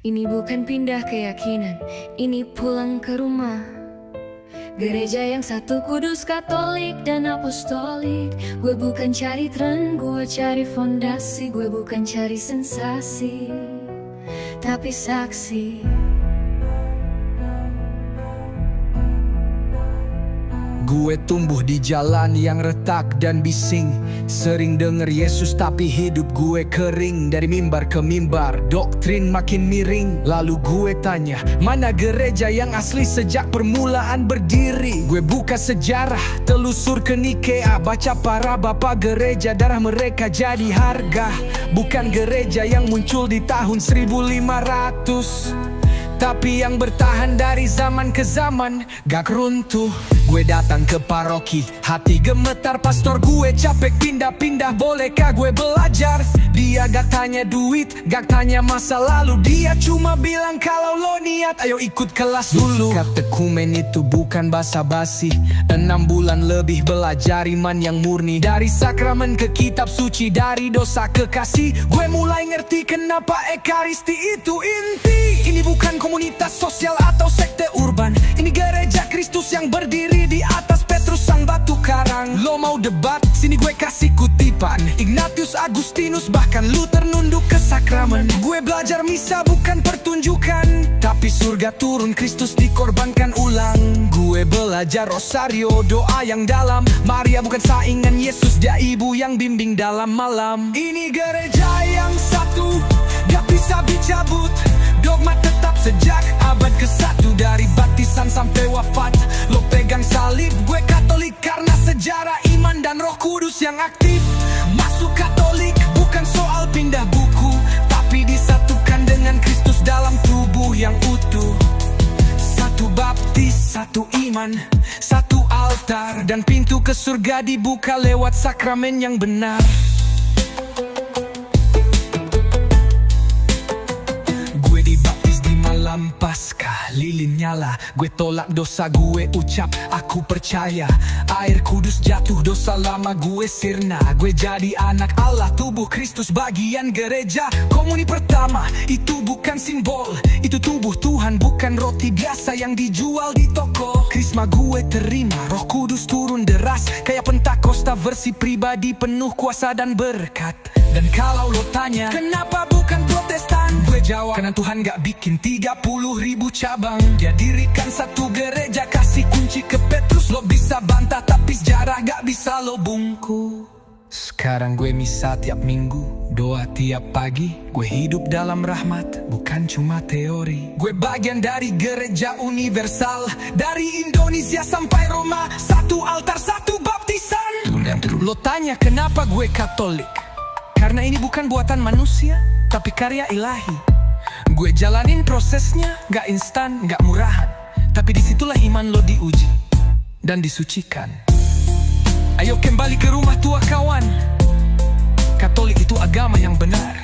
Ini bukan pindah keyakinan, ini pulang ke rumah. Gereja yang satu, kudus, katolik, dan apostolik. Gue bukan cari tren, gue cari fondasi. Gue bukan cari sensasi, tapi saksi. Gue tumbuh di jalan yang retak dan bising. Sering denger Yesus tapi hidup gue kering. Dari mimbar ke mimbar, doktrin makin miring. Lalu gue tanya, mana gereja yang asli sejak permulaan berdiri? Gue buka sejarah, telusur ke Nikea. Baca para bapak gereja, darah mereka jadi harga. Bukan gereja yang muncul di tahun 1500, tapi yang bertahan dari zaman ke zaman, gak runtuh. Gue datang ke paroki, hati gemetar. Pastor gue capek pindah-pindah, bolehkah gue belajar? Dia gak tanya duit, gak tanya masa lalu. Dia cuma bilang kalau lo niat, ayo ikut kelas dulu. Katekumen itu bukan basa-basi. 6 bulan lebih belajar iman yang murni. Dari sakramen ke kitab suci, dari dosa ke kasih. Gue mulai ngerti kenapa ekaristi itu inti. Ini bukan komunitas sosial atau sekte urban. Ini gereja Kristus yang berdiri di atas Petrus sang batu karang. Lo mau debat? Sini gue kasih kutipan. Ignatius, Agustinus, bahkan Luther nunduk ke sakramen. Gue belajar misa bukan pertunjukan, tapi surga turun, Kristus dikorbankan ulang. Gue belajar rosario, doa yang dalam. Maria bukan saingan Yesus, dia ibu yang bimbing dalam malam. Ini gereja yang satu, gak bisa dicabut. Dogma tetap sejak abad ke-1, dari baptisan sampai wafat. Lo pegang salib, gue Katolik karena sejarah iman dan Roh Kudus yang aktif. Masuk Katolik bukan soal pindah buku, tapi disatukan dengan Kristus dalam tubuh yang utuh. Satu baptis, satu iman, satu altar, dan pintu ke surga dibuka lewat sakramen yang benar. Paskah, lilin nyala. Gue tolak dosa, gue ucap aku percaya. Air kudus jatuh, dosa lama gue sirna. Gue jadi anak Allah, tubuh Kristus bagian gereja. Komuni pertama, itu bukan simbol, itu tubuh Tuhan, bukan roti biasa yang dijual di toko. Krisma gue terima, Roh Kudus turun deras, kayak Pentakosta versi pribadi, penuh kuasa dan berkat. Dan kalau lo tanya, kenapa bukan Protestan? Gue jawab, karena Tuhan gak bikin 30.000 cabang. Dia dirikan satu gereja, kasih kunci ke Petrus. Lo bisa bantah, tapi sejarah gak bisa lo bungku. Sekarang gue misa tiap minggu, doa tiap pagi. Gue hidup dalam rahmat, bukan cuma teori. Gue bagian dari gereja universal, dari Indonesia sampai Roma. Satu altar, satu baptisan. Lo tanya kenapa gue Katolik? Karena ini bukan buatan manusia, tapi karya ilahi. Gue jalanin prosesnya, gak instan, gak murahan. Tapi disitulah iman lo diuji dan disucikan. Ayo kembali ke rumah tua kawan. Katolik itu agama yang benar.